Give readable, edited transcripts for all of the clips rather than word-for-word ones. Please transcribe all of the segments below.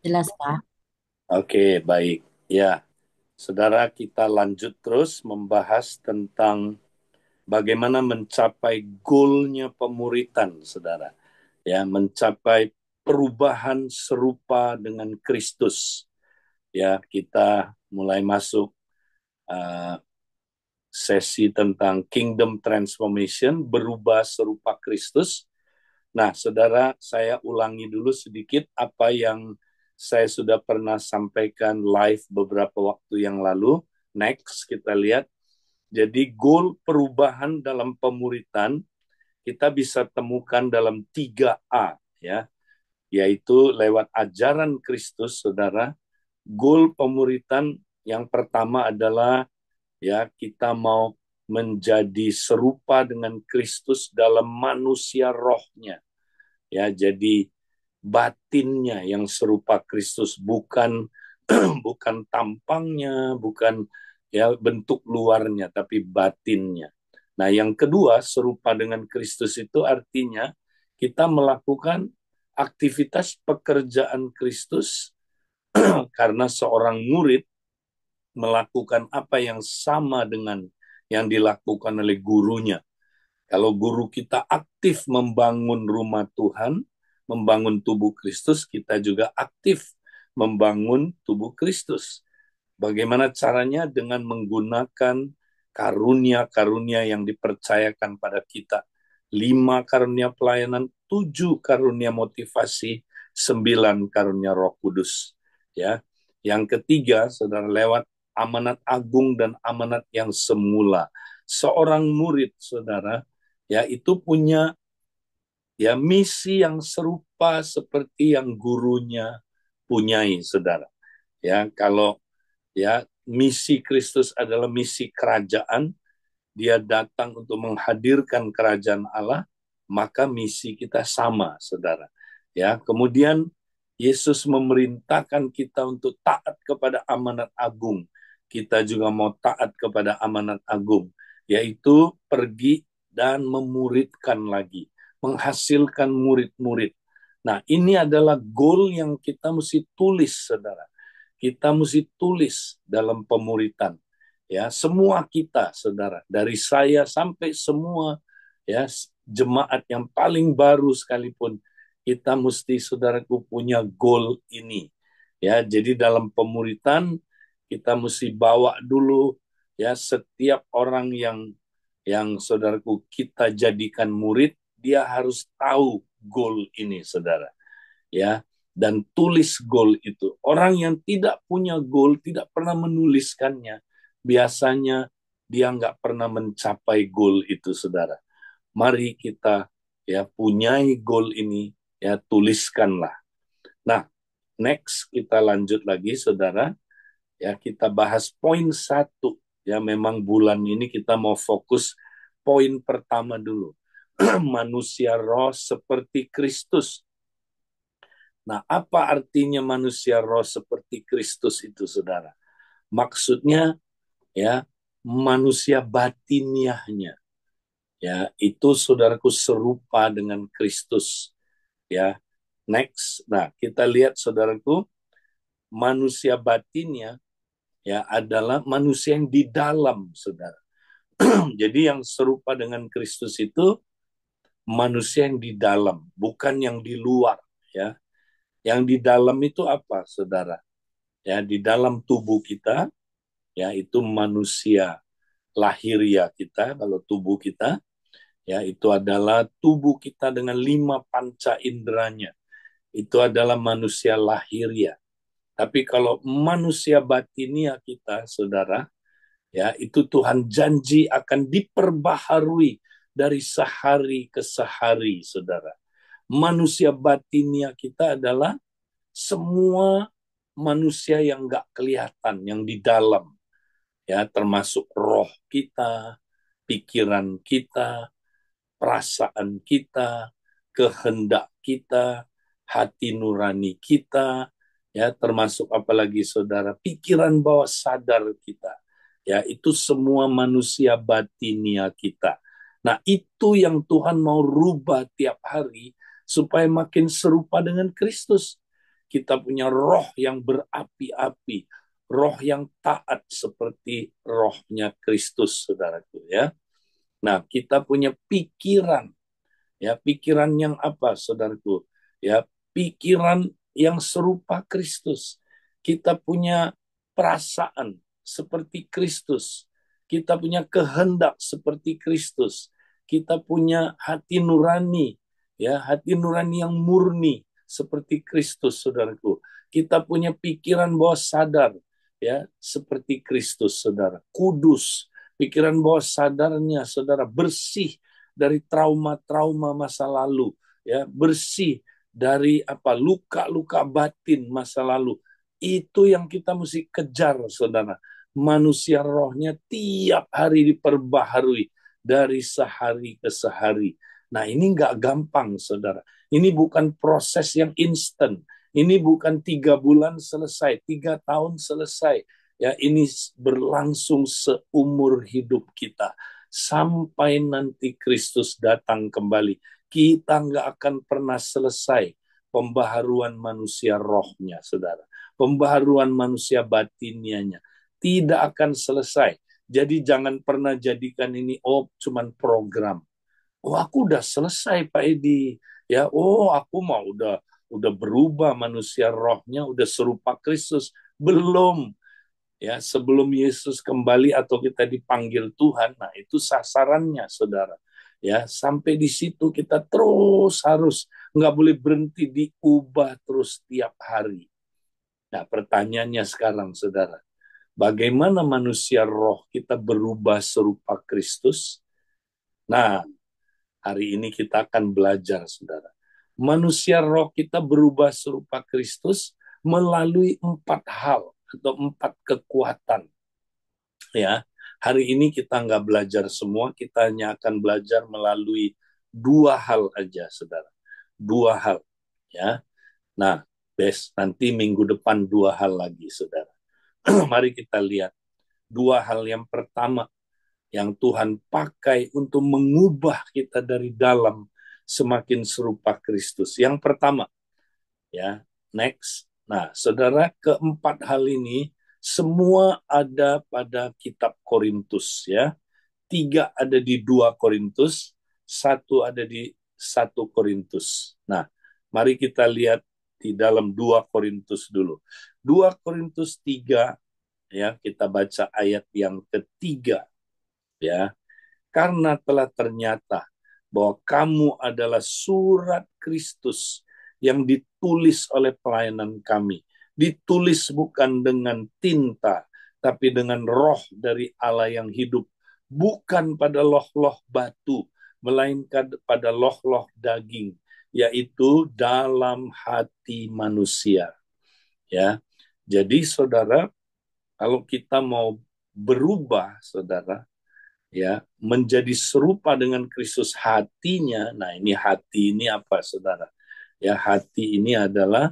jelas, Kak. Oke, baik. Ya, saudara, kita lanjut terus membahas tentang bagaimana mencapai goalnya pemuritan, saudara. Ya, mencapai perubahan serupa dengan Kristus. Ya, kita mulai masuk uh, sesi tentang Kingdom Transformation, berubah serupa Kristus. Nah, saudara, saya ulangi dulu sedikit apa yang saya sudah pernah sampaikan live beberapa waktu yang lalu. Next, kita lihat. Jadi, goal perubahan dalam pemuritan kita bisa temukan dalam 3A, ya, yaitu lewat ajaran Kristus, saudara. Goal pemuritan yang pertama adalah ya kita mau menjadi serupa dengan Kristus dalam manusia rohnya. Ya, jadi batinnya yang serupa Kristus, bukan bukan tampangnya, bukan ya bentuk luarnya, tapi batinnya. Nah, yang kedua, serupa dengan Kristus itu artinya kita melakukan aktivitas pekerjaan Kristus karena seorang murid melakukan apa yang sama dengan yang dilakukan oleh gurunya. Kalau guru kita aktif membangun rumah Tuhan, membangun tubuh Kristus, kita juga aktif membangun tubuh Kristus. Bagaimana caranya? Dengan menggunakan karunia-karunia yang dipercayakan pada kita. 5 karunia pelayanan, 7 karunia motivasi, 9 karunia Roh Kudus. Ya. Yang ketiga, saudara, lewat amanat agung dan amanat yang semula. Seorang murid, saudara, ya itu punya ya misi yang serupa seperti yang gurunya punyai, saudara. Ya, kalau ya misi Kristus adalah misi kerajaan, dia datang untuk menghadirkan kerajaan Allah, maka misi kita sama, saudara. Ya, kemudian Yesus memerintahkan kita untuk taat kepada amanat agung. Kita juga mau taat kepada amanat agung, yaitu pergi dan memuridkan lagi, menghasilkan murid-murid. Nah, ini adalah goal yang kita mesti tulis, saudara. Kita mesti tulis dalam pemuritan. Ya, semua kita, saudara, dari saya sampai semua ya jemaat yang paling baru sekalipun, kita mesti, saudaraku, punya goal ini. Ya, jadi dalam pemuritan kita mesti bawa dulu ya setiap orang yang saudaraku kita jadikan murid, dia harus tahu goal ini, saudara. Ya, dan tulis goal itu. Orang yang tidak punya goal, tidak pernah menuliskannya, biasanya dia nggak pernah mencapai goal itu, saudara. Mari kita ya punyai goal ini, ya tuliskanlah. Nah, next kita lanjut lagi, saudara. Ya, kita bahas poin satu. Ya, memang bulan ini kita mau fokus poin pertama dulu. Manusia roh seperti Kristus. Nah, apa artinya manusia roh seperti Kristus itu, saudara? Maksudnya, ya, manusia batiniahnya. Ya, itu saudaraku serupa dengan Kristus. Ya, next. Nah, kita lihat, saudaraku, manusia batinnya ya adalah manusia yang di dalam, saudara. Jadi yang serupa dengan Kristus itu manusia yang di dalam, bukan yang di luar. Ya, yang di dalam itu apa, saudara? Ya, di dalam tubuh kita, ya itu manusia lahiriah kita. Kalau tubuh kita, ya itu adalah tubuh kita dengan 5 panca inderanya. Itu adalah manusia lahiriah. Tapi kalau manusia batinia kita, saudara, ya itu Tuhan janji akan diperbaharui dari sehari ke sehari, saudara. Manusia batinia kita adalah semua manusia yang nggak kelihatan, yang di dalam, ya termasuk roh kita, pikiran kita, perasaan kita, kehendak kita, hati nurani kita, ya termasuk apalagi, saudara, pikiran bawah sadar kita. Ya, itu semua manusia batinia kita. Nah, itu yang Tuhan mau rubah tiap hari supaya makin serupa dengan Kristus. kita punya roh yang berapi-api, roh yang taat seperti rohnya Kristus, saudaraku ya. Nah, kita punya pikiran, ya pikiran yang apa, saudaraku? Ya, pikiran yang serupa Kristus. Kita punya perasaan seperti Kristus. Kita punya kehendak seperti Kristus. Kita punya hati nurani, ya hati nurani yang murni seperti Kristus, saudaraku. Kita punya pikiran bawah sadar, ya seperti Kristus, saudara. Kudus, pikiran bawah sadarnya, saudara, bersih dari trauma-trauma masa lalu, ya bersih dari apa luka-luka batin masa lalu. Itu yang kita mesti kejar, saudara. Manusia rohnya tiap hari diperbaharui dari sehari ke sehari. Nah, ini nggak gampang, saudara. Ini bukan proses yang instan. Ini bukan 3 bulan selesai, 3 tahun selesai. Ya, ini berlangsung seumur hidup kita sampai nanti Kristus datang kembali. Kita nggak akan pernah selesai pembaharuan manusia rohnya, saudara. Pembaharuan manusia batinianya. Tidak akan selesai. Jadi jangan pernah jadikan ini, cuman program. Aku udah selesai Pak Edi. Ya, aku mau udah berubah manusia rohnya, udah serupa Kristus. Belum. Ya, sebelum Yesus kembali atau kita dipanggil Tuhan, nah itu sasarannya, saudara. Ya, sampai di situ kita terus harus nggak boleh berhenti diubah terus tiap hari. Nah, pertanyaannya sekarang, saudara, bagaimana manusia roh kita berubah serupa Kristus? Nah, hari ini kita akan belajar, saudara. Manusia roh kita berubah serupa Kristus melalui 4 hal atau 4 kekuatan. Ya, hari ini kita nggak belajar semua, kita hanya akan belajar melalui 2 hal aja, saudara. 2 hal, ya. Nah, nanti minggu depan 2 hal lagi, saudara. Mari kita lihat 2 hal yang pertama yang Tuhan pakai untuk mengubah kita dari dalam semakin serupa Kristus. Yang pertama, ya, next. Nah, saudara, keempat hal ini semua ada pada kitab Korintus, ya. 3 ada di 2 Korintus, 1 ada di 1 Korintus. Nah, mari kita lihat di dalam 2 Korintus dulu. 2 Korintus 3, ya, kita baca ayat yang ketiga, ya. Karena telah ternyata bahwa kamu adalah surat Kristus yang ditulis oleh pelayanan kami. Ditulis bukan dengan tinta, tapi dengan roh dari Allah yang hidup. Bukan pada loh-loh batu, melainkan pada loh-loh daging, yaitu dalam hati manusia. Ya, jadi saudara, kalau kita mau berubah, saudara, ya menjadi serupa dengan Kristus hatinya. Nah, ini hati ini apa, saudara? Ya, hati ini adalah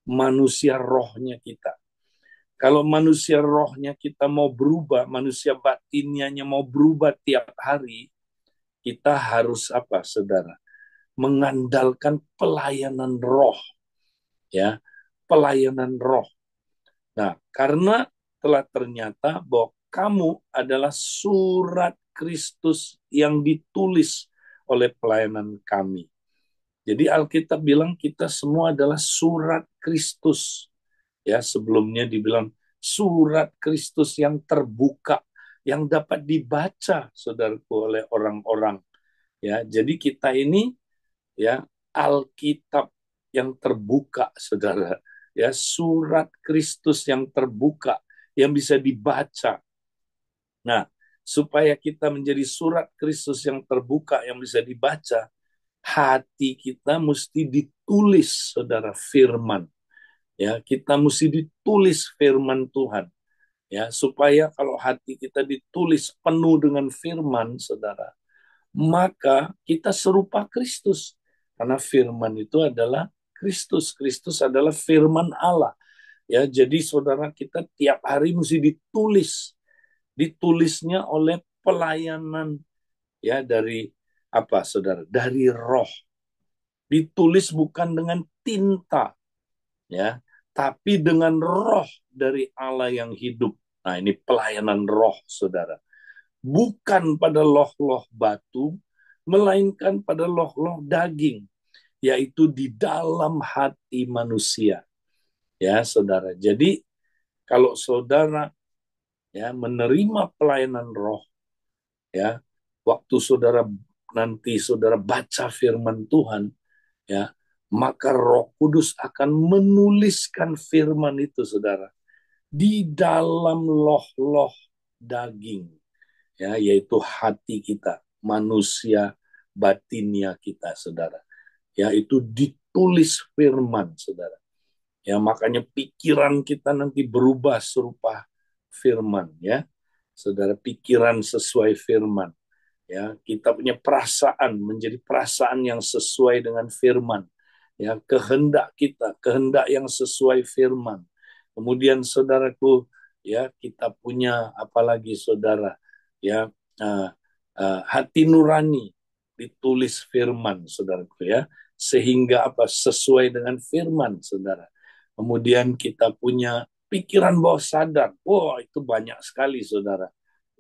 manusia rohnya kita. Kalau manusia rohnya kita mau berubah, manusia batinnya mau berubah tiap hari, kita harus apa, saudara? Mengandalkan pelayanan roh, ya, pelayanan roh. Nah, karena telah ternyata bahwa kamu adalah surat Kristus yang ditulis oleh pelayanan kami. Jadi Alkitab bilang kita semua adalah surat Kristus. Ya, sebelumnya dibilang surat Kristus yang terbuka, yang dapat dibaca, saudaraku, oleh orang-orang. Ya, jadi kita ini, ya, Alkitab yang terbuka, saudara. Ya, surat Kristus yang terbuka, yang bisa dibaca. Nah, supaya kita menjadi surat Kristus yang terbuka, yang bisa dibaca, hati kita mesti ditulis, saudara, firman. Ya, kita mesti ditulis firman Tuhan. Ya, supaya kalau hati kita ditulis penuh dengan firman, saudara, maka kita serupa Kristus. Karena firman itu adalah Kristus. Kristus adalah firman Allah. Ya, jadi saudara, kita tiap hari mesti ditulis. Ditulisnya oleh pelayanan, ya, dari apa, saudara? Dari roh. Ditulis bukan dengan tinta, ya, tapi dengan roh dari Allah yang hidup. Nah, ini pelayanan roh, saudara. Bukan pada loh-loh batu, melainkan pada loh-loh daging, yaitu di dalam hati manusia. Ya, saudara. Jadi, kalau saudara ya menerima pelayanan roh, ya, waktu saudara baca firman Tuhan, ya, maka Roh Kudus akan menuliskan firman itu, saudara, di dalam loh-loh daging, ya, yaitu hati kita, manusia batinnya kita, saudara. Ya, itu ditulis firman, saudara. Ya, makanya pikiran kita nanti berubah serupa firman, ya. Saudara, pikiran sesuai firman. Ya, kita punya perasaan menjadi perasaan yang sesuai dengan firman. Ya, kehendak kita, kehendak yang sesuai firman. Kemudian saudaraku, ya, kita punya apalagi saudara, ya, uh, hati nurani ditulis firman, saudaraku, ya, sehingga apa, sesuai dengan firman, saudara. Kemudian kita punya pikiran bawah sadar. Wah, itu banyak sekali, saudara,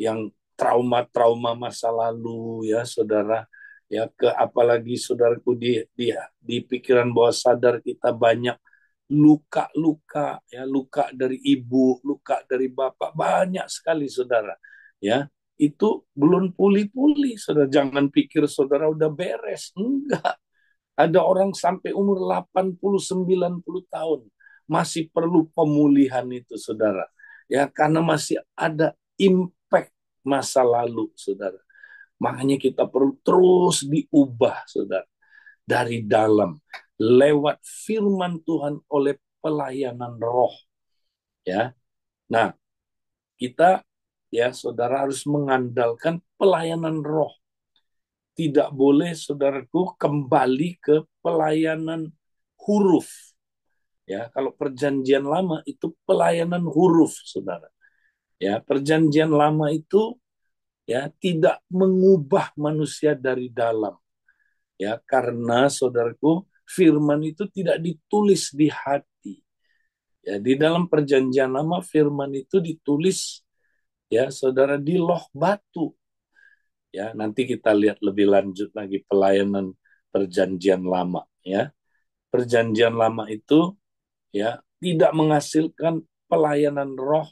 yang trauma-trauma masa lalu, ya, saudara, ya, ke apalagi saudaraku, di pikiran bawah sadar kita banyak luka-luka, ya, luka dari ibu, luka dari bapak, banyak sekali, saudara, ya. Itu belum pulih-pulih, saudara. Jangan pikir saudara udah beres, enggak. Ada orang sampai umur 80-90 tahun masih perlu pemulihan itu, saudara. Ya, karena masih ada impact masa lalu, saudara. Makanya kita perlu terus diubah, saudara, dari dalam lewat firman Tuhan oleh pelayanan roh, ya. Nah, kita, ya, saudara, harus mengandalkan pelayanan roh. Tidak boleh, saudaraku, kembali ke pelayanan huruf. Ya, kalau perjanjian lama itu pelayanan huruf, saudara. Ya, perjanjian lama itu, ya, tidak mengubah manusia dari dalam. Ya, karena saudaraku, firman itu tidak ditulis di hati. Ya, di dalam perjanjian lama firman itu ditulis, ya, saudara, di loh batu. Ya, nanti kita lihat lebih lanjut lagi pelayanan perjanjian lama, ya. Perjanjian lama itu, ya, tidak menghasilkan pelayanan roh,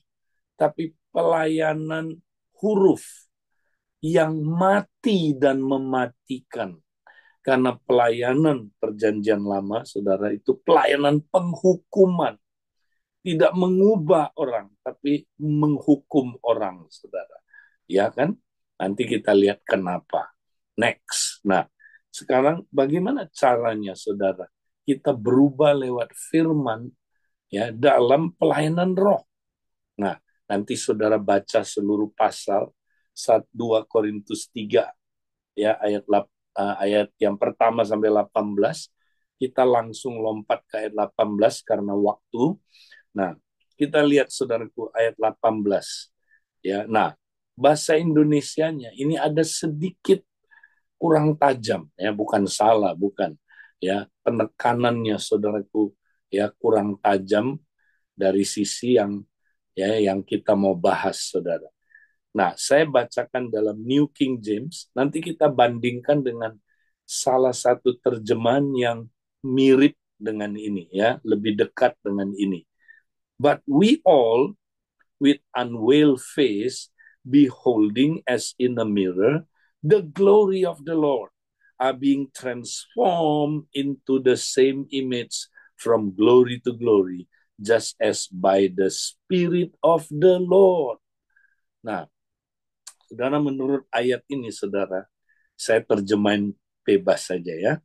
tapi pelayanan huruf yang mati dan mematikan. Karena pelayanan perjanjian lama, saudara, itu pelayanan penghukuman. Tidak mengubah orang, tapi menghukum orang, saudara. Ya kan? Nanti kita lihat kenapa. Next. Nah, sekarang bagaimana caranya, saudara? Kita berubah lewat firman, ya, dalam pelayanan roh. Nah, nanti saudara baca seluruh pasal 2 Korintus 3, ya, ayat yang pertama sampai 18. Kita langsung lompat ke ayat 18 karena waktu. Nah, kita lihat, saudaraku, ayat 18. Ya, nah, bahasa Indonesianya ini ada sedikit kurang tajam, ya, bukan salah, bukan. Ya, penekanannya, saudaraku, ya, kurang tajam dari sisi yang, ya, yang kita mau bahas, saudara. Nah, saya bacakan dalam New King James, nanti kita bandingkan dengan salah satu terjemahan yang mirip dengan ini, ya, lebih dekat dengan ini. But we all, with unveiled face, beholding as in a mirror the glory of the Lord, are being transformed into the same image from glory to glory, just as by the Spirit of the Lord. Nah, saudara, menurut ayat ini, saudara, saya terjemahin bebas saja, ya.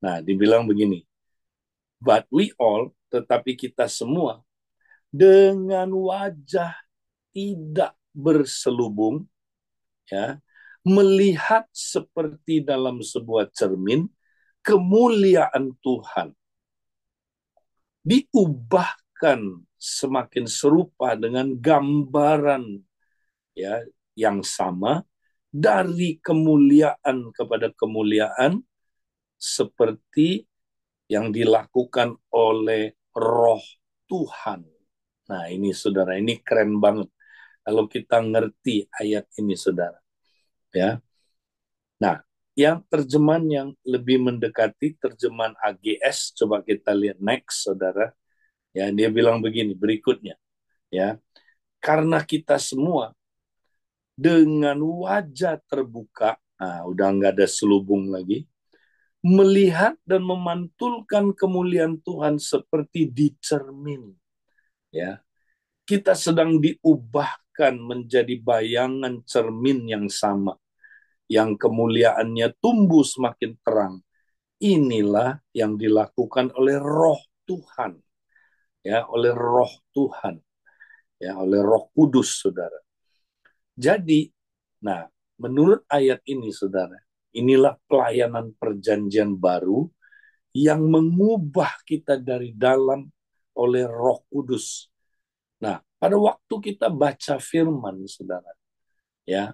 Nah, dibilang begini, but we all, tetapi kita semua, dengan wajah tidak berselubung, ya, melihat seperti dalam sebuah cermin kemuliaan Tuhan, diubahkan semakin serupa dengan gambaran, ya, yang sama, dari kemuliaan kepada kemuliaan, seperti yang dilakukan oleh roh Tuhan. Nah ini saudara, ini keren banget. Kalau kita ngerti ayat ini saudara. Ya. Nah, yang terjemahan yang lebih mendekati terjemahan AGS, coba kita lihat next saudara. Ya, dia bilang begini berikutnya. Ya, karena kita semua dengan wajah terbuka, nah udah nggak ada selubung lagi, melihat dan memantulkan kemuliaan Tuhan seperti di cermin. Ya, kita sedang diubahkan menjadi bayangan cermin yang sama, yang kemuliaannya tumbuh semakin terang. Inilah yang dilakukan oleh Roh Tuhan, ya, oleh Roh Tuhan, ya, oleh Roh Kudus, saudara. Jadi, nah, menurut ayat ini, saudara, inilah pelayanan perjanjian baru yang mengubah kita dari dalam oleh Roh Kudus. Nah, pada waktu kita baca firman, saudara, ya,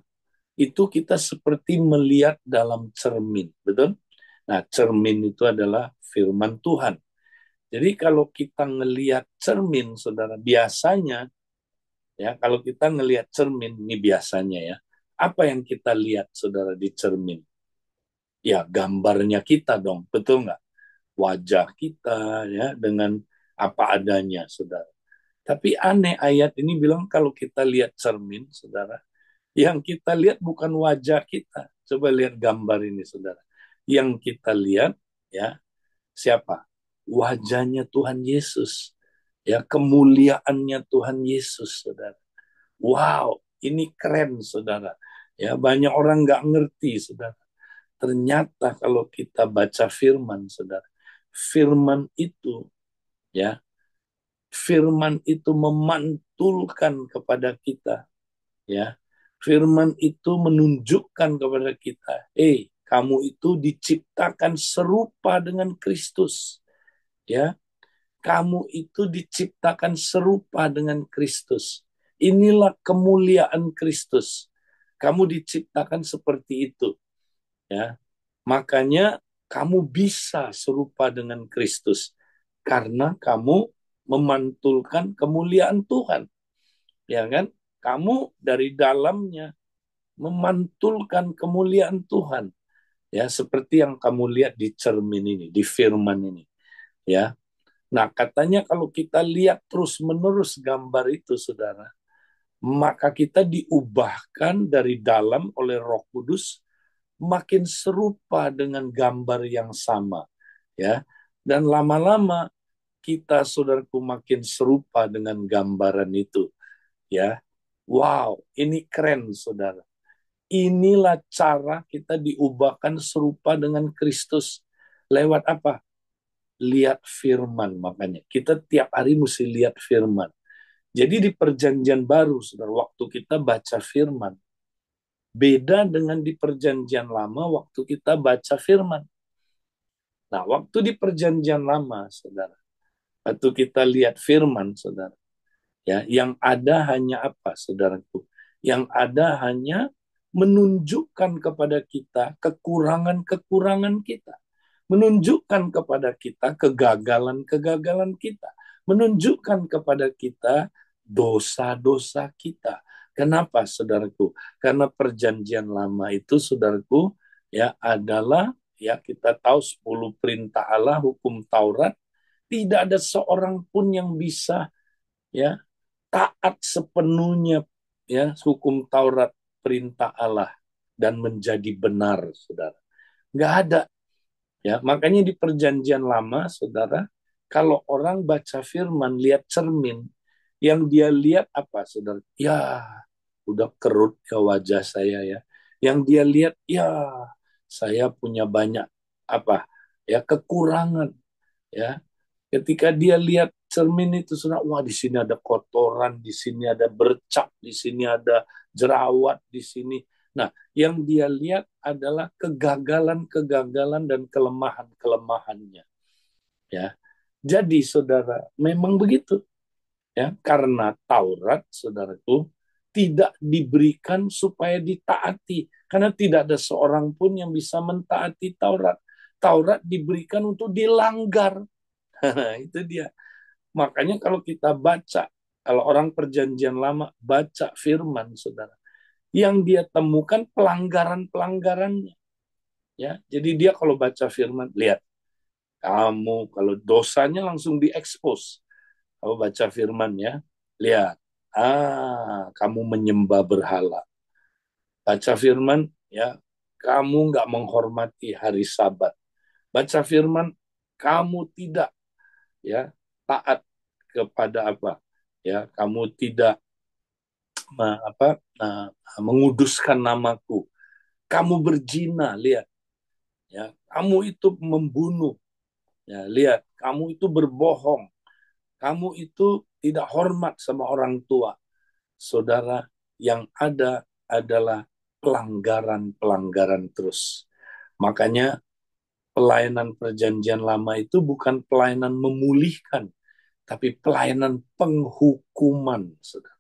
itu kita seperti melihat dalam cermin, betul? Nah, cermin itu adalah firman Tuhan. Jadi kalau kita ngelihat cermin, saudara, biasanya, ya, kalau kita ngelihat cermin, ini biasanya ya, apa yang kita lihat, saudara, di cermin? Ya, gambarnya kita dong, betul nggak? Wajah kita, ya, dengan apa adanya, saudara. Tapi aneh ayat ini bilang kalau kita lihat cermin, saudara, yang kita lihat bukan wajah kita. Coba lihat gambar ini, saudara. Yang kita lihat, ya, siapa? Wajahnya Tuhan Yesus. Ya, kemuliaannya Tuhan Yesus, saudara. Wow, ini keren, saudara. Ya, banyak orang nggak ngerti, saudara. Ternyata kalau kita baca firman, saudara, firman itu, ya, firman itu memantulkan kepada kita, ya. Firman itu menunjukkan kepada kita, kamu itu diciptakan serupa dengan Kristus, ya. Kamu itu diciptakan serupa dengan Kristus. Inilah kemuliaan Kristus. Kamu diciptakan seperti itu, ya. Makanya kamu bisa serupa dengan Kristus karena kamu memantulkan kemuliaan Tuhan, ya kan? Kamu dari dalamnya memantulkan kemuliaan Tuhan, ya, seperti yang kamu lihat di cermin ini, di firman ini, ya. Nah, katanya kalau kita lihat terus-menerus gambar itu, saudara, maka kita diubahkan dari dalam oleh Roh Kudus makin serupa dengan gambar yang sama, ya. Dan lama-lama kita, saudaraku, makin serupa dengan gambaran itu, ya. Wow, ini keren, saudara. Inilah cara kita diubahkan serupa dengan Kristus. Lewat apa? Lihat firman, makanya. Kita tiap hari mesti lihat firman. Jadi di perjanjian baru, saudara, waktu kita baca firman, beda dengan di perjanjian lama waktu kita baca firman. Nah, waktu di perjanjian lama, saudara, waktu kita lihat firman, saudara, ya, yang ada hanya apa, saudaraku? Yang ada hanya menunjukkan kepada kita kekurangan-kekurangan kita, menunjukkan kepada kita kegagalan-kegagalan kita, menunjukkan kepada kita dosa-dosa kita. Kenapa, saudaraku? Karena perjanjian lama itu, saudaraku, ya, adalah, ya, kita tahu 10 perintah Allah, hukum Taurat, tidak ada seorang pun yang bisa, ya, taat sepenuhnya, ya, hukum Taurat, perintah Allah, dan menjadi benar, saudara. Nggak ada. Ya, makanya di perjanjian lama, saudara, kalau orang baca firman, lihat cermin, yang dia lihat apa, saudara? Ya, udah kerut ya wajah saya, ya. Yang dia lihat, ya, saya punya banyak apa? Ya, kekurangan, ya. Ketika dia lihat cermin itu, saudara, wah, di sini ada kotoran, di sini ada bercak, di sini ada jerawat, di sini. Nah, yang dia lihat adalah kegagalan-kegagalan dan kelemahan-kelemahannya. Ya, jadi saudara, memang begitu. Ya, karena Taurat, saudaraku, tidak diberikan supaya ditaati, karena tidak ada seorang pun yang bisa mentaati Taurat. Taurat diberikan untuk dilanggar. Itu dia. Makanya kalau kita baca, kalau orang perjanjian lama baca firman, saudara, yang dia temukan pelanggaran-pelanggarannya. Ya, jadi dia kalau baca firman, lihat, kamu kalau dosanya langsung diekspos. Kamu baca firman ya, lihat, kamu menyembah berhala. Baca firman ya, kamu nggak menghormati hari Sabat. Baca firman, kamu tidak ya taat kepada apa? Ya, kamu tidak menguduskan namaku. Kamu berzina, lihat. Ya, kamu itu membunuh. Ya, lihat, kamu itu berbohong. Kamu itu tidak hormat sama orang tua. Saudara, yang ada adalah pelanggaran-pelanggaran terus. Makanya pelayanan perjanjian lama itu bukan pelayanan memulihkan, tapi pelayanan penghukuman. Saudara.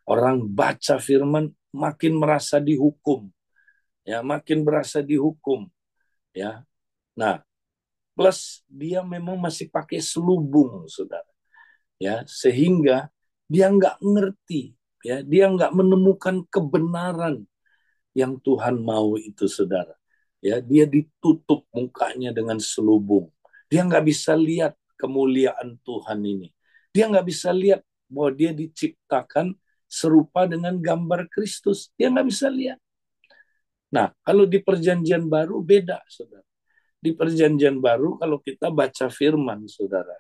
Orang baca firman makin merasa dihukum, ya makin berasa dihukum, ya. Nah, plus dia memang masih pakai selubung, saudara, ya sehingga dia nggak ngerti, ya dia nggak menemukan kebenaran yang Tuhan mau itu, saudara. Ya, dia ditutup mukanya dengan selubung. Dia nggak bisa lihat kemuliaan Tuhan ini. Dia nggak bisa lihat bahwa dia diciptakan serupa dengan gambar Kristus. Dia nggak bisa lihat. Nah, kalau di perjanjian baru beda, saudara. Di perjanjian baru kalau kita baca firman, saudara.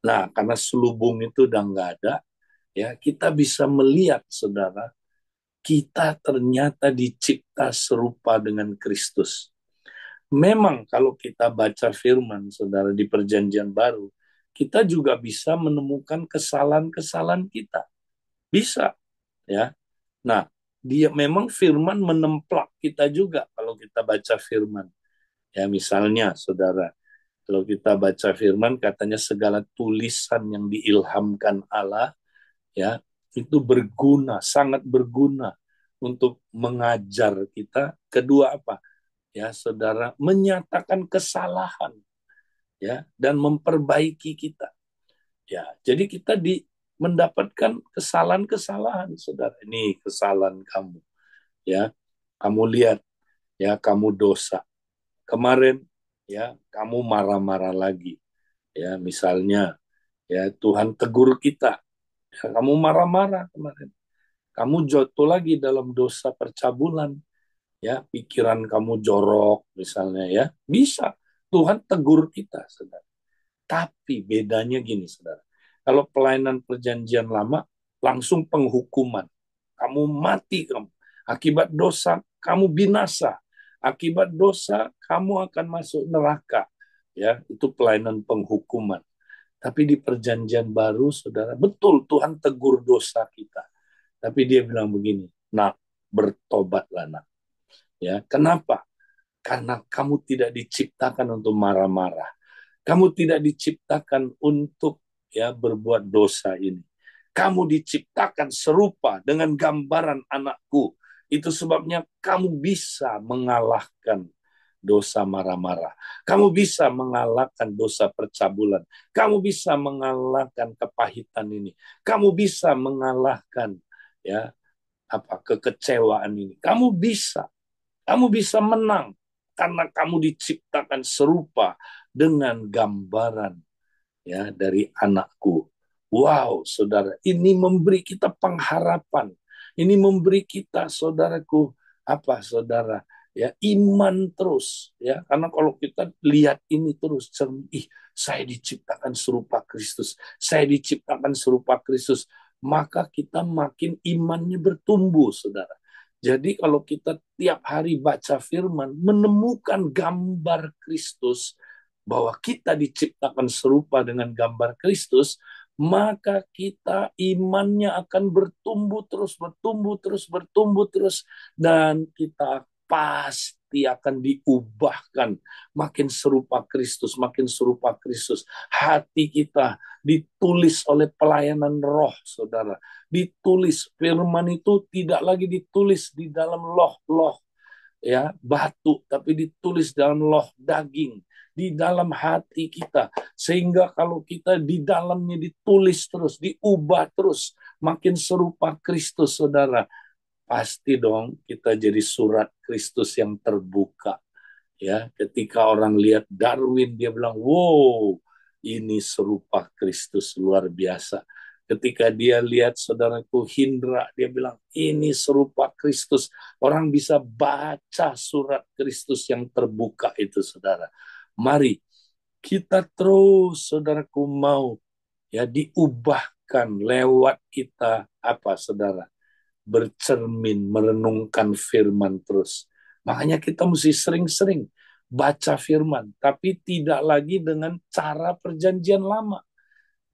Nah, karena selubung itu udah nggak ada, ya kita bisa melihat, saudara, kita ternyata dicipta serupa dengan Kristus. Memang kalau kita baca firman, saudara, di perjanjian baru, kita juga bisa menemukan kesalahan-kesalahan kita. Bisa, ya. Nah, dia memang firman menemplak kita juga kalau kita baca firman. Ya, misalnya, saudara, kalau kita baca firman, katanya segala tulisan yang diilhamkan Allah, ya, itu berguna, sangat berguna untuk mengajar kita. Kedua apa? Ya, saudara, menyatakan kesalahan, ya, dan memperbaiki kita. Ya, jadi kita mendapatkan kesalahan-kesalahan, saudara. Ini kesalahan kamu, ya. Kamu lihat, ya, kamu dosa. Kemarin, ya, kamu marah-marah lagi. Ya, misalnya, ya, Tuhan tegur kita. Ya, kamu marah-marah kemarin. Kamu jatuh lagi dalam dosa percabulan, ya, pikiran kamu jorok misalnya, ya, bisa Tuhan tegur kita, saudara. Tapi bedanya gini, saudara, kalau pelayanan perjanjian lama langsung penghukuman, kamu mati, kamu akibat dosa kamu binasa, akibat dosa kamu akan masuk neraka, ya, itu pelayanan penghukuman. Tapi di perjanjian baru, saudara, betul Tuhan tegur dosa kita, tapi dia bilang begini, nak, bertobatlah, nak. Ya, kenapa? Karena kamu tidak diciptakan untuk marah-marah. Kamu tidak diciptakan untuk ya berbuat dosa ini. Kamu diciptakan serupa dengan gambaran anakku. Itu sebabnya kamu bisa mengalahkan dosa marah-marah. Kamu bisa mengalahkan dosa percabulan. Kamu bisa mengalahkan kepahitan ini. Kamu bisa mengalahkan ya kekecewaan ini. Kamu bisa menang karena kamu diciptakan serupa dengan gambaran ya dari anakku. Wow, saudara, ini memberi kita pengharapan. Ini memberi kita, saudaraku, apa, saudara, ya iman terus, ya. Karena kalau kita lihat ini terus, saya diciptakan serupa Kristus. Saya diciptakan serupa Kristus. Maka kita makin imannya bertumbuh, saudara. Jadi kalau kita tiap hari baca firman, menemukan gambar Kristus, bahwa kita diciptakan serupa dengan gambar Kristus, maka kita imannya akan bertumbuh terus, bertumbuh terus, bertumbuh terus, dan kita pasti akan diubahkan makin serupa Kristus, makin serupa Kristus. Hati kita ditulis oleh pelayanan roh, saudara. Ditulis, firman itu tidak lagi ditulis di dalam loh-loh ya batu, tapi ditulis dalam loh daging, di dalam hati kita. Sehingga kalau kita di dalamnya ditulis terus, diubah terus, makin serupa Kristus, saudara. Pasti dong kita jadi surat Kristus yang terbuka. Ya, ketika orang lihat Darwin, dia bilang, wow, ini serupa Kristus luar biasa. Ketika dia lihat saudaraku Hindra, dia bilang, ini serupa Kristus. Orang bisa baca surat Kristus yang terbuka itu, saudara. Mari kita terus, saudaraku, mau ya diubahkan lewat kita apa, saudara? Bercermin, merenungkan firman terus. Makanya kita mesti sering-sering baca firman, tapi tidak lagi dengan cara perjanjian lama,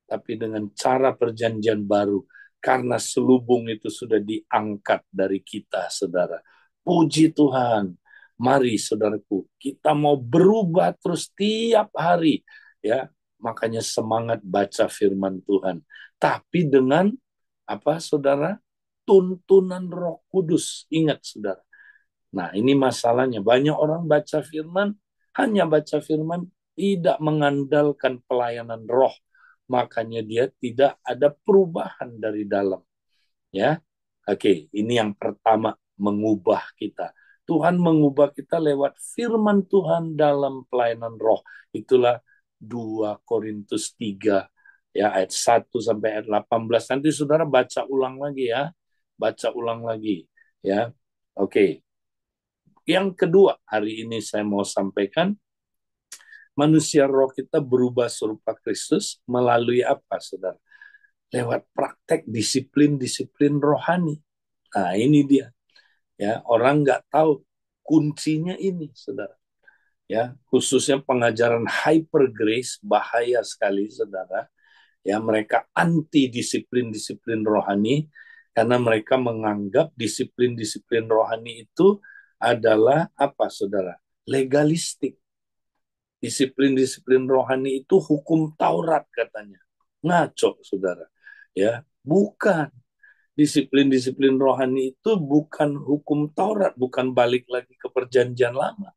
tapi dengan cara perjanjian baru. Karena selubung itu sudah diangkat dari kita, saudara. Puji Tuhan. Mari, saudaraku, kita mau berubah terus tiap hari. Ya, makanya semangat baca firman Tuhan. Tapi dengan apa, saudara? Tuntunan Roh Kudus. Ingat, saudara. Nah, ini masalahnya. Banyak orang baca firman, hanya baca firman, tidak mengandalkan pelayanan roh. Makanya dia tidak ada perubahan dari dalam. Ya, oke, ini yang pertama, mengubah kita. Tuhan mengubah kita lewat firman Tuhan dalam pelayanan roh. Itulah 2 Korintus 3 ya, ayat 1 sampai ayat 18. Nanti saudara baca ulang lagi ya. Baca ulang lagi ya. Oke. Yang kedua, hari ini saya mau sampaikan, manusia roh kita berubah serupa Kristus melalui apa, saudara? Lewat praktek disiplin-disiplin rohani. Nah, ini dia. Ya, orang nggak tahu kuncinya ini, saudara. Ya, khususnya pengajaran hyper grace bahaya sekali, saudara. Ya, mereka anti disiplin-disiplin rohani karena mereka menganggap disiplin-disiplin rohani itu adalah apa, saudara? Legalistik. Disiplin-disiplin rohani itu hukum Taurat katanya. Ngaco, saudara. Ya, bukan. Disiplin-disiplin rohani itu bukan hukum Taurat, bukan balik lagi ke perjanjian lama.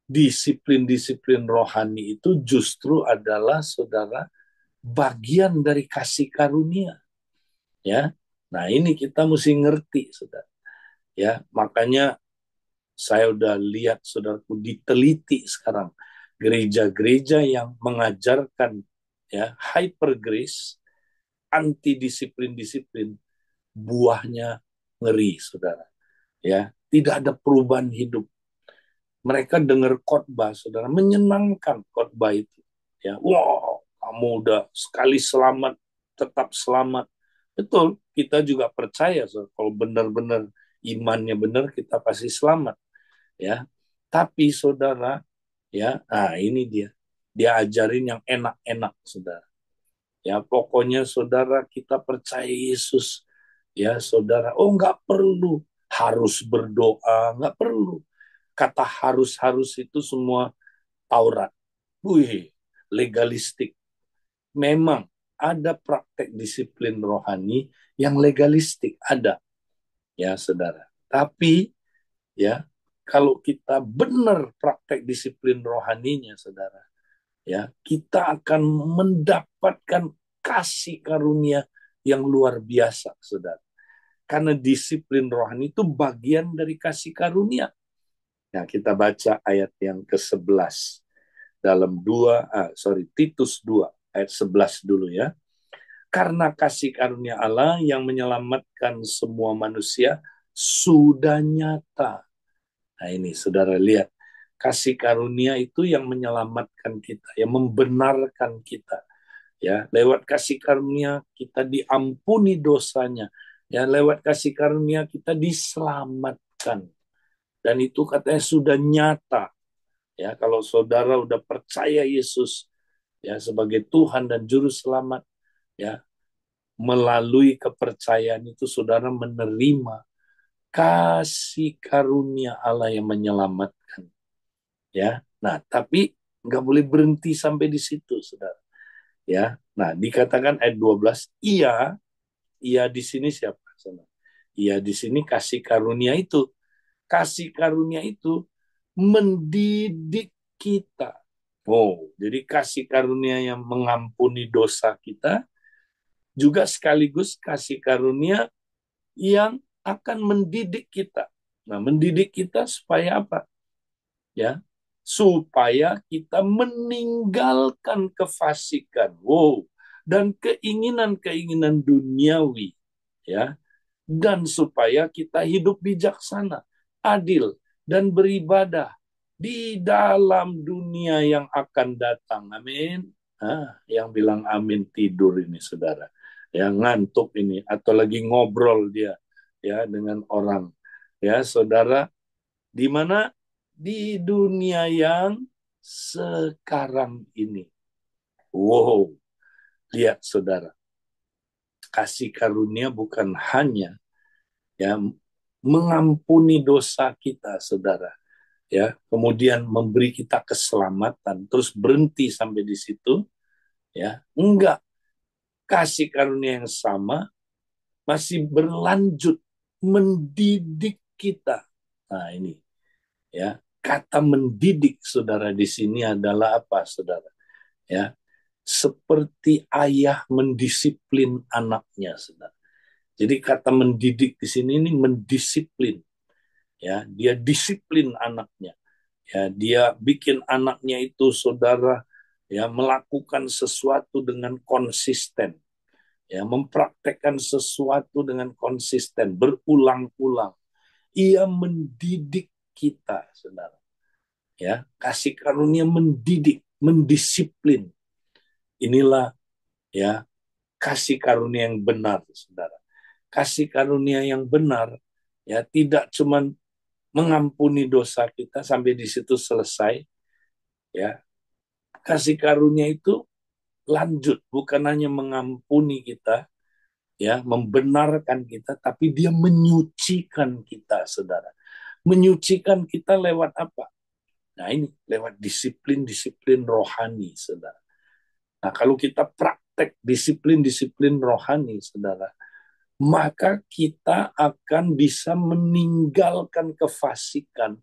Disiplin-disiplin rohani itu justru adalah, saudara, bagian dari kasih karunia. Ya, nah ini kita mesti ngerti, saudara. Ya, makanya saya udah lihat, saudaraku, diteliti sekarang gereja-gereja yang mengajarkan ya hyper grace, anti disiplin-disiplin, buahnya ngeri, saudara. Ya, tidak ada perubahan hidup. Mereka dengar khotbah, saudara, menyenangkan khotbah itu. Ya, wow, kamu udah sekali selamat, tetap selamat. Betul, kita juga percaya, saudara, kalau benar-benar imannya benar, kita pasti selamat. Ya, tapi saudara, ya, nah ini dia. Dia ajarin yang enak-enak, saudara. Ya, pokoknya saudara, kita percaya Yesus. Ya, saudara, oh nggak perlu harus berdoa, nggak perlu. Kata harus-harus itu semua Taurat. Wih, legalistik. Memang ada praktek disiplin rohani yang legalistik, ada. Ya, saudara. Tapi, ya, kalau kita benar praktek disiplin rohaninya, saudara, ya, kita akan mendapatkan kasih karunia yang luar biasa, saudara. Karena disiplin rohani itu bagian dari kasih karunia. Nah, kita baca ayat yang ke-11 dalam Titus 2 ayat 11 dulu ya. Karena kasih karunia Allah yang menyelamatkan semua manusia sudah nyata. Nah, ini saudara lihat, kasih karunia itu yang menyelamatkan kita, yang membenarkan kita. Ya, lewat kasih karunia kita diampuni dosanya. Ya, lewat kasih karunia kita diselamatkan. Dan itu katanya sudah nyata. Ya, kalau saudara udah percaya Yesus ya sebagai Tuhan dan juru selamat, ya, melalui kepercayaan itu saudara menerima kasih karunia Allah yang menyelamatkan. Ya, nah tapi nggak boleh berhenti sampai di situ, saudara. Ya, nah dikatakan ayat 12, ia di sini siapa? Ia di sini kasih karunia itu. Kasih karunia itu mendidik kita. Oh, jadi kasih karunia yang mengampuni dosa kita juga sekaligus kasih karunia yang akan mendidik kita. Nah, mendidik kita supaya apa? Ya, supaya kita meninggalkan kefasikan. Wow, dan keinginan-keinginan duniawi, ya, dan supaya kita hidup bijaksana, adil, dan beribadah di dalam dunia yang akan datang. Amin. Yang bilang amin tidur ini, saudara. Yang ngantuk ini, atau lagi ngobrol dia, ya, dengan orang. Ya, saudara, di mana di dunia yang sekarang ini. Wow, lihat saudara, kasih karunia bukan hanya ya mengampuni dosa kita, saudara, ya, kemudian memberi kita keselamatan, terus berhenti sampai di situ, ya, enggak. Kasih karunia yang sama masih berlanjut mendidik kita. Nah, ini, ya, kata mendidik, saudara, di sini adalah apa, saudara? Ya, seperti ayah mendisiplin anaknya, saudara. Jadi kata mendidik di sini ini mendisiplin, ya, dia disiplin anaknya, ya, dia bikin anaknya itu, saudara, ya, melakukan sesuatu dengan konsisten, ya, mempraktekkan sesuatu dengan konsisten berulang-ulang. Ia mendidik kita, saudara, ya, kasih karunia mendidik, mendisiplin. Inilah, ya, kasih karunia yang benar, saudara. Kasih karunia yang benar, ya, tidak cuma mengampuni dosa kita sampai di situ selesai, ya. Kasih karunia itu lanjut, bukan hanya mengampuni kita, ya, membenarkan kita, tapi dia menyucikan kita, saudara. Menyucikan kita lewat apa? Nah, ini lewat disiplin-disiplin rohani, saudara. Nah, kalau kita praktek disiplin-disiplin rohani, saudara, maka kita akan bisa meninggalkan kefasikan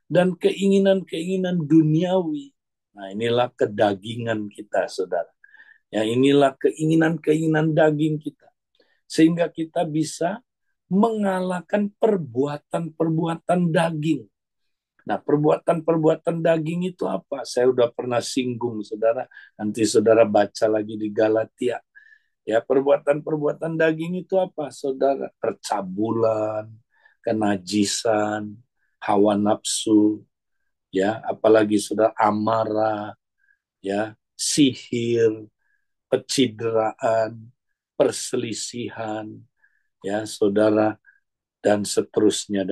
dan keinginan-keinginan duniawi. Nah, inilah kedagingan kita, saudara. Ya, inilah keinginan-keinginan daging kita. Sehingga kita bisa mengalahkan perbuatan-perbuatan daging. Nah, perbuatan-perbuatan daging itu apa? Saya udah pernah singgung, saudara. Nanti saudara baca lagi di Galatia. Ya, perbuatan-perbuatan daging itu apa, saudara? Percabulan, kenajisan, hawa nafsu, ya, apalagi saudara, amarah, ya, sihir, pecideraan, perselisihan, ya, saudara, dan seterusnya,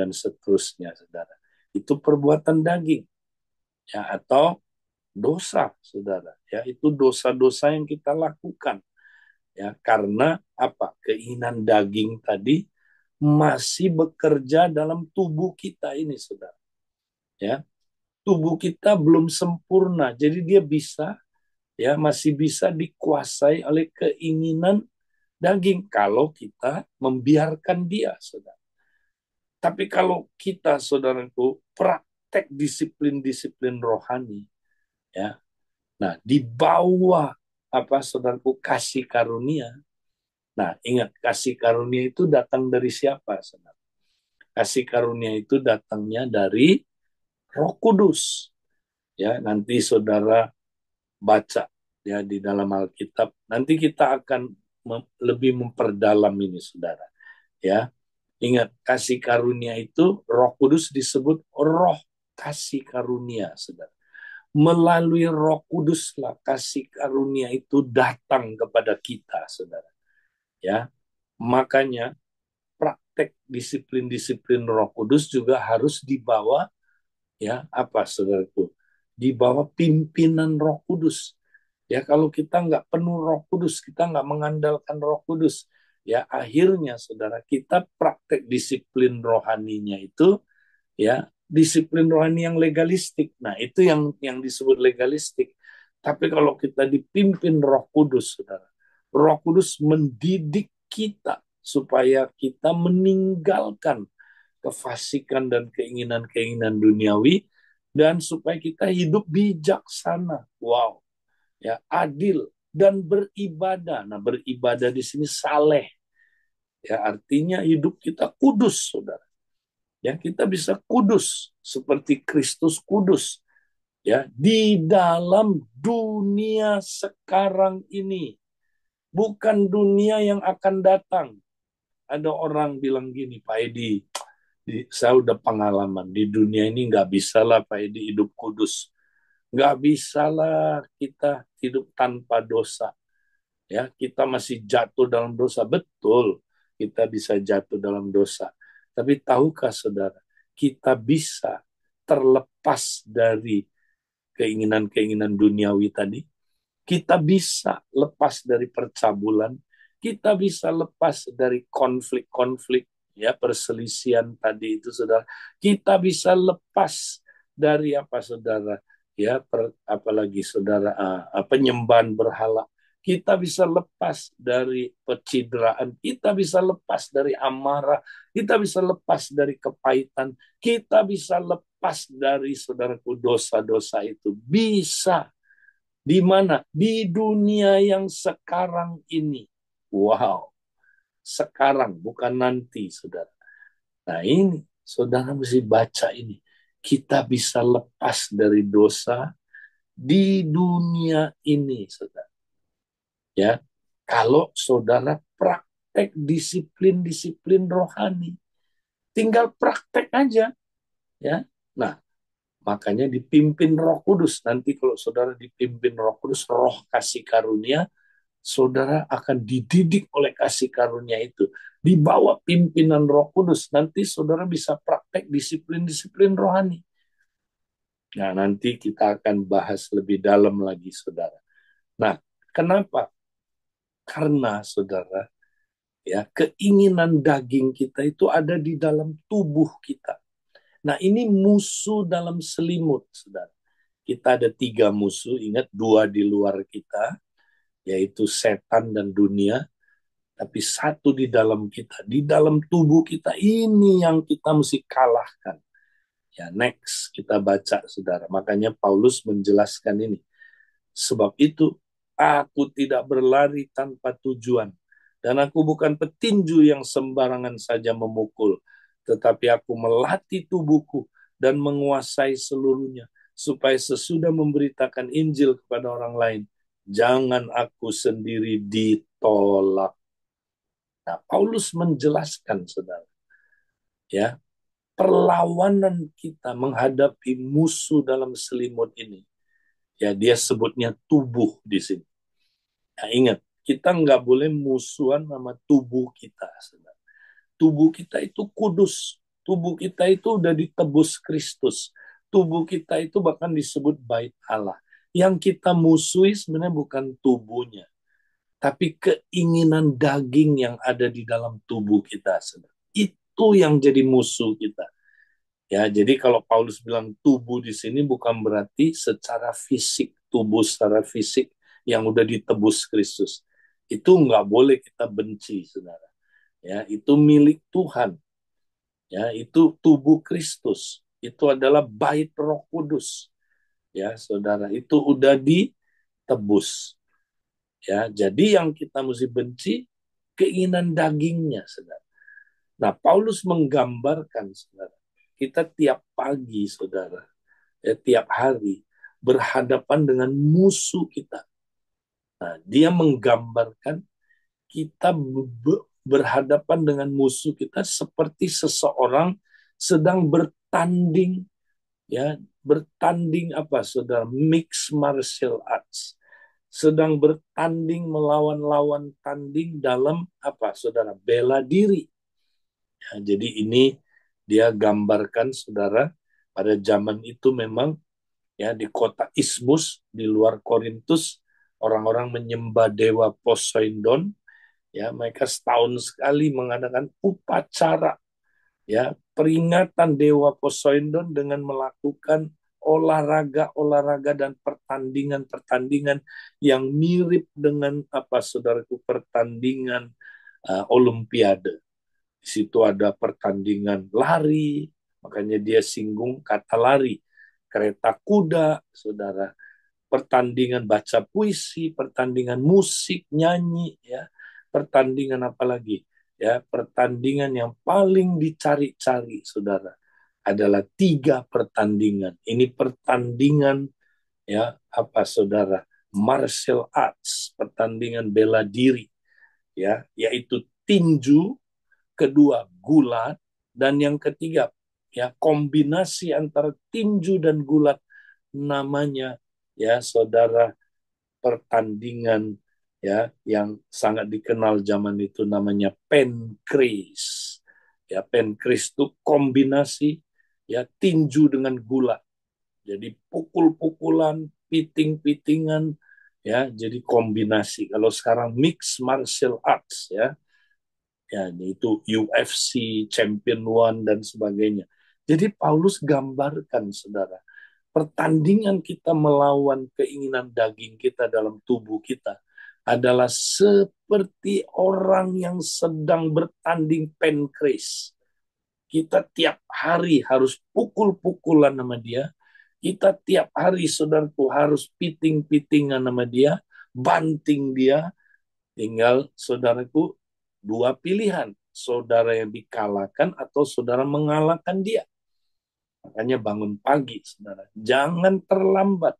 saudara. Itu perbuatan daging, ya, atau dosa, saudara. Ya, itu dosa-dosa yang kita lakukan, ya, karena apa? Keinginan daging tadi masih bekerja dalam tubuh kita ini, saudara. Ya, tubuh kita belum sempurna, jadi dia bisa, ya, masih bisa dikuasai oleh keinginan daging kalau kita membiarkan dia, saudara. Tapi kalau kita, saudaraku, praktek disiplin-disiplin rohani, ya, nah, di bawah apa, saudaraku, kasih karunia. Nah, ingat, kasih karunia itu datang dari siapa, saudara? Kasih karunia itu datangnya dari Roh Kudus. Ya, nanti saudara baca, ya, di dalam Alkitab. Nanti kita akan lebih memperdalam ini, saudara. Ya, ingat, kasih karunia itu Roh Kudus disebut roh kasih karunia, saudara. Melalui Roh Kuduslah kasih karunia itu datang kepada kita, saudara. Ya, makanya praktek disiplin-disiplin Roh Kudus juga harus dibawa, ya, apa, saudaraku, dibawa pimpinan Roh Kudus. Ya, kalau kita nggak penuh Roh Kudus, kita nggak mengandalkan Roh Kudus, ya, akhirnya, saudara, kita praktek disiplin rohaninya itu, ya, disiplin rohani yang legalistik. Nah, itu yang disebut legalistik. Tapi kalau kita dipimpin Roh Kudus, saudara, Roh Kudus mendidik kita supaya kita meninggalkan kefasikan dan keinginan-keinginan duniawi dan supaya kita hidup bijaksana. Wow, ya, adil dan beribadah. Nah, beribadah di sini saleh, ya, artinya hidup kita kudus, saudara. Ya, kita bisa kudus seperti Kristus kudus, ya, di dalam dunia sekarang ini, bukan dunia yang akan datang. Ada orang bilang gini, Pak Edi, saya udah pengalaman di dunia ini, nggak bisa lah Pak Edi hidup kudus, nggak bisa lah kita hidup tanpa dosa. Ya, kita masih jatuh dalam dosa, betul, kita bisa jatuh dalam dosa. Tapi tahukah saudara, kita bisa terlepas dari keinginan-keinginan duniawi tadi. Kita bisa lepas dari percabulan, kita bisa lepas dari konflik-konflik, ya, perselisihan tadi itu, saudara. Kita bisa lepas dari apa, saudara? Ya, apalagi saudara, penyembahan berhala. Kita bisa lepas dari pecidraan, kita bisa lepas dari amarah, kita bisa lepas dari kepahitan, kita bisa lepas dari, saudaraku, dosa-dosa itu. Bisa. Di mana? Di dunia yang sekarang ini. Wow, sekarang bukan nanti, saudara. Nah, ini saudara mesti baca ini. Kita bisa lepas dari dosa di dunia ini, saudara. Ya, kalau saudara praktek disiplin-disiplin rohani, tinggal praktek aja, ya. Nah, makanya dipimpin Roh Kudus. Nanti kalau saudara dipimpin Roh Kudus, roh kasih karunia, saudara akan dididik oleh kasih karunia itu. Di bawah pimpinan Roh Kudus, nanti saudara bisa praktek disiplin-disiplin rohani. Nah, nanti kita akan bahas lebih dalam lagi, saudara. Nah, kenapa? Karena, saudara, ya, keinginan daging kita itu ada di dalam tubuh kita. Nah, ini musuh dalam selimut, saudara. Kita ada 3 musuh, ingat 2 di luar kita, yaitu setan dan dunia, tapi 1 di dalam kita, di dalam tubuh kita, ini yang kita mesti kalahkan. Ya, next kita baca, saudara. Makanya Paulus menjelaskan ini. Sebab itu, aku tidak berlari tanpa tujuan. Dan aku bukan petinju yang sembarangan saja memukul, tetapi aku melatih tubuhku dan menguasai seluruhnya, supaya sesudah memberitakan Injil kepada orang lain, jangan aku sendiri ditolak. Nah, Paulus menjelaskan, saudara, ya, perlawanan kita menghadapi musuh dalam selimut ini. Ya, dia sebutnya tubuh di sini. Nah, ingat, kita nggak boleh musuhan sama tubuh kita, saudara. Tubuh kita itu kudus. Tubuh kita itu udah ditebus Kristus. Tubuh kita itu bahkan disebut bait Allah. Yang kita musuhi sebenarnya bukan tubuhnya, tapi keinginan daging yang ada di dalam tubuh kita, saudara. Itu yang jadi musuh kita. Ya, jadi kalau Paulus bilang tubuh di sini bukan berarti secara fisik, tubuh secara fisik yang udah ditebus Kristus. Itu nggak boleh kita benci, saudara. Ya, itu milik Tuhan. Ya, itu tubuh Kristus. Itu adalah bait Roh Kudus. Ya, saudara, itu udah ditebus. Ya, jadi yang kita mesti benci keinginan dagingnya, saudara. Nah, Paulus menggambarkan, saudara, kita tiap pagi, saudara, ya, tiap hari berhadapan dengan musuh kita. Nah, dia menggambarkan kita berhadapan dengan musuh kita seperti seseorang sedang bertanding, ya, bertanding apa, saudara, mixed martial arts, sedang bertanding melawan lawan tanding dalam apa, saudara, bela diri. Ya, jadi ini dia gambarkan, saudara, pada zaman itu memang, ya, di kota Ismus di luar Korintus, orang-orang menyembah dewa Poseidon. Ya, mereka setahun sekali mengadakan upacara, ya, peringatan dewa Poseidon dengan melakukan olahraga-olahraga dan pertandingan-pertandingan yang mirip dengan apa, saudaraku, pertandingan Olimpiade. Di situ ada pertandingan lari, makanya dia singgung kata lari. kereta kuda, saudara, pertandingan baca puisi, pertandingan musik, nyanyi, ya, pertandingan apa lagi? Ya, pertandingan yang paling dicari-cari, saudara, adalah 3 pertandingan. Ini pertandingan, ya, apa, saudara? Martial arts, pertandingan bela diri, ya, yaitu tinju, kedua gulat, dan yang ketiga, ya, kombinasi antara tinju dan gulat, namanya, ya, saudara, pertandingan, ya, yang sangat dikenal zaman itu, namanya pancrase. Ya, pancrase itu kombinasi, ya, tinju dengan gulat. Jadi pukul-pukulan, piting-pitingan, ya, jadi kombinasi. Kalau sekarang mixed martial arts, ya, ya, itu UFC, Champion One, dan sebagainya. Jadi Paulus gambarkan, saudara, pertandingan kita melawan keinginan daging kita dalam tubuh kita adalah seperti orang yang sedang bertanding pancrase. Kita tiap hari harus pukul-pukulan sama dia. Kita tiap hari, saudaraku, harus piting-pitingan sama dia, banting dia. Tinggal, saudaraku, 2 pilihan. Saudara yang dikalahkan atau saudara mengalahkan dia. Makanya bangun pagi, saudara. Jangan terlambat.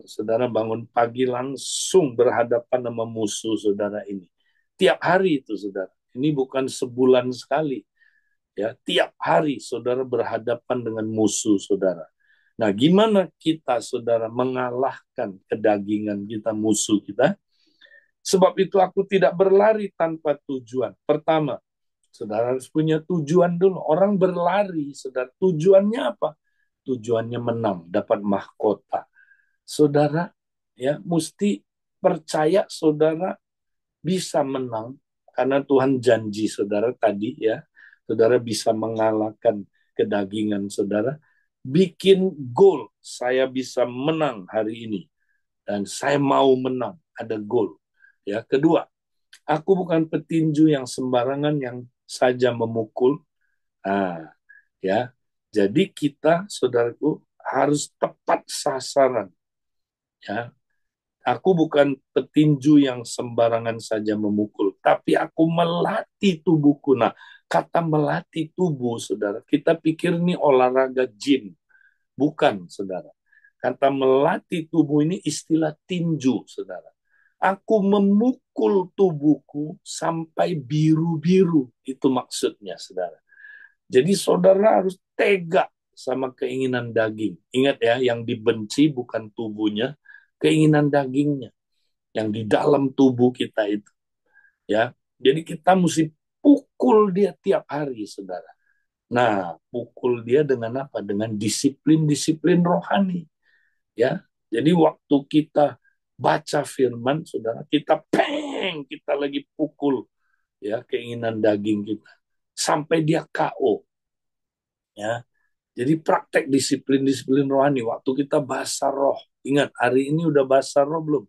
Saudara bangun pagi langsung berhadapan sama musuh saudara ini. Tiap hari itu, saudara. Ini bukan sebulan sekali. Ya, tiap hari saudara berhadapan dengan musuh saudara. Nah, gimana kita, saudara, mengalahkan kedagingan kita, musuh kita? Sebab itu aku tidak berlari tanpa tujuan. Pertama, saudara harus punya tujuan dulu. Orang berlari, saudara, tujuannya apa? Tujuannya menang, dapat mahkota. Saudara, ya, mesti percaya saudara bisa menang karena Tuhan janji saudara tadi, ya. Saudara bisa mengalahkan kedagingan saudara. Bikin goal, saya bisa menang hari ini dan saya mau menang, ada goal. Ya, kedua, aku bukan petinju yang sembarangan yang saja memukul. Nah, ya. Jadi kita, saudaraku, harus tepat sasaran. Ya, aku bukan petinju yang sembarangan saja memukul, tapi aku melatih tubuhku. Nah, kata melatih tubuh, saudara, kita pikir ini olahraga gym. Bukan, saudara. Kata melatih tubuh ini istilah tinju, saudara. Aku memukul tubuhku sampai biru-biru. Itu maksudnya, saudara. Jadi saudara harus tega sama keinginan daging. Ingat ya, yang dibenci bukan tubuhnya, keinginan dagingnya yang di dalam tubuh kita itu. Ya, jadi kita mesti pukul dia tiap hari, saudara. Nah, pukul dia dengan apa? Dengan disiplin-disiplin rohani. Ya, jadi waktu kita baca firman, saudara, kita lagi pukul, ya, keinginan daging kita sampai dia KO. Ya, jadi praktek disiplin-disiplin rohani. Waktu kita bahasa roh, ingat hari ini udah bahasa roh belum?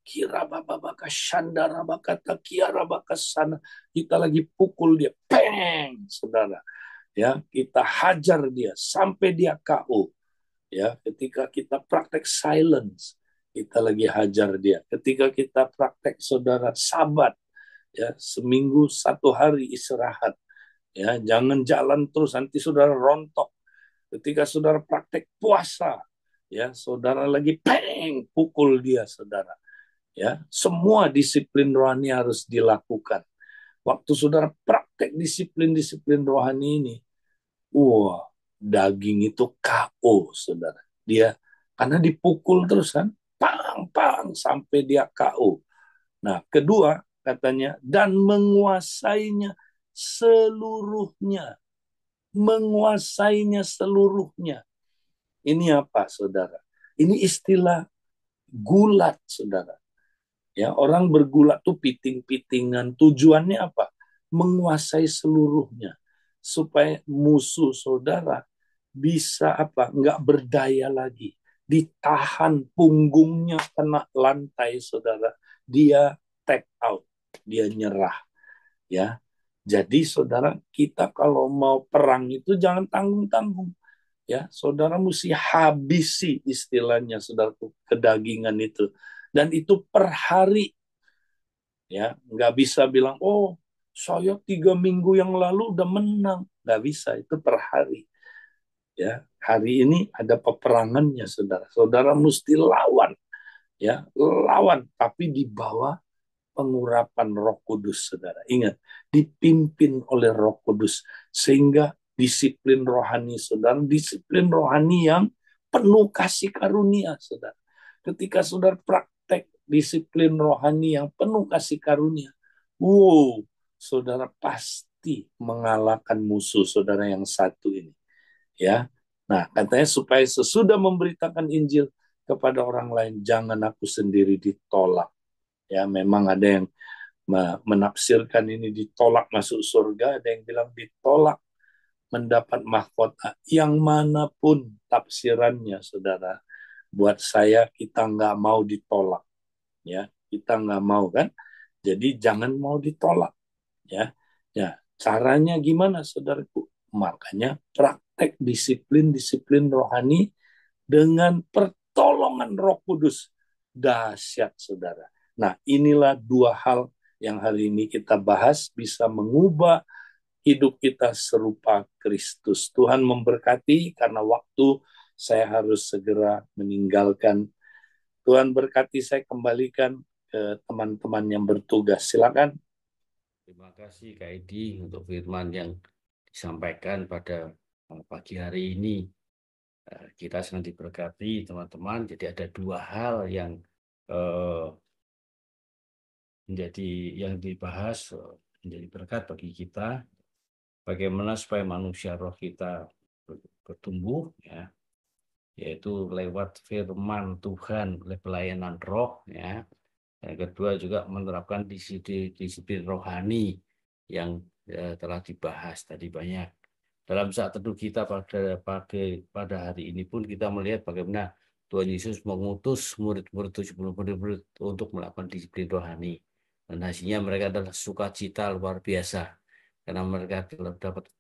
Kira baba baka shandara baka takiara baka sana. Kita lagi pukul dia, peng, saudara. Ya, kita hajar dia sampai dia KO. Ya, ketika kita praktek silence, kita lagi hajar dia. Ketika kita praktek, saudara, sabat, ya, seminggu 1 hari istirahat. Ya, jangan jalan terus, nanti saudara rontok. Ketika saudara praktek puasa, ya, saudara lagi peng, pukul dia, saudara. Ya, semua disiplin rohani harus dilakukan. Waktu saudara praktek disiplin-disiplin rohani ini, wah, daging itu KO, saudara. Dia karena dipukul terus kan, pang pang sampai dia KO. Nah, kedua katanya dan menguasainya seluruhnya, menguasainya seluruhnya. Ini apa, saudara? Ini istilah gulat, saudara. Ya, orang bergulat tuh piting-pitingan. Tujuannya apa? Menguasai seluruhnya. Supaya musuh saudara bisa apa? Nggak berdaya lagi. Ditahan punggungnya kena lantai, saudara. Dia tap out. Dia nyerah. Ya. Jadi saudara, kita kalau mau perang itu jangan tanggung-tanggung. Ya, saudara mesti habisi istilahnya, saudaraku, kedagingan itu. Dan itu per hari, ya, nggak bisa bilang, oh, saya 3 minggu yang lalu udah menang. Nggak bisa, itu per hari. Ya, hari ini ada peperangannya, saudara. Saudara mesti lawan, ya, lawan, tapi di bawah pengurapan Roh Kudus, saudara. Ingat, dipimpin oleh Roh Kudus, sehingga disiplin rohani, saudara, disiplin rohani yang penuh kasih karunia, saudara. Ketika saudara praktek disiplin rohani yang penuh kasih karunia, wow, saudara pasti mengalahkan musuh saudara yang satu ini, ya. Nah, katanya supaya sesudah memberitakan Injil kepada orang lain, jangan aku sendiri ditolak. Ya, memang ada yang menafsirkan ini ditolak masuk surga, ada yang bilang ditolak mendapat mahkota. Yang manapun tafsirannya, saudara, buat saya kita nggak mau ditolak, ya, kita nggak mau kan, jadi jangan mau ditolak, ya. Ya, caranya gimana, saudaraku? Makanya praktek disiplin rohani dengan pertolongan Roh Kudus. Dahsyat, saudara. Nah, inilah dua hal yang hari ini kita bahas bisa mengubah hidup kita serupa Kristus. Tuhan memberkati, karena waktu saya harus segera meninggalkan. Tuhan berkati, saya kembalikan ke teman-teman yang bertugas. Silakan. Terima kasih Kak Edi untuk firman yang disampaikan pada pagi hari ini. Kita sangat diberkati teman-teman. Jadi ada dua hal yang eh, menjadi yang dibahas menjadi berkat bagi kita. Bagaimana supaya manusia roh kita bertumbuh, ya, yaitu lewat firman Tuhan, oleh pelayanan roh, ya. Yang kedua juga menerapkan disiplin rohani yang telah dibahas tadi banyak. Dalam saat teduh kita pada hari ini pun kita melihat bagaimana Tuhan Yesus mengutus murid-murid 70 murid untuk melakukan disiplin rohani. Dan hasilnya mereka adalah sukacita luar biasa karena mereka telah dapat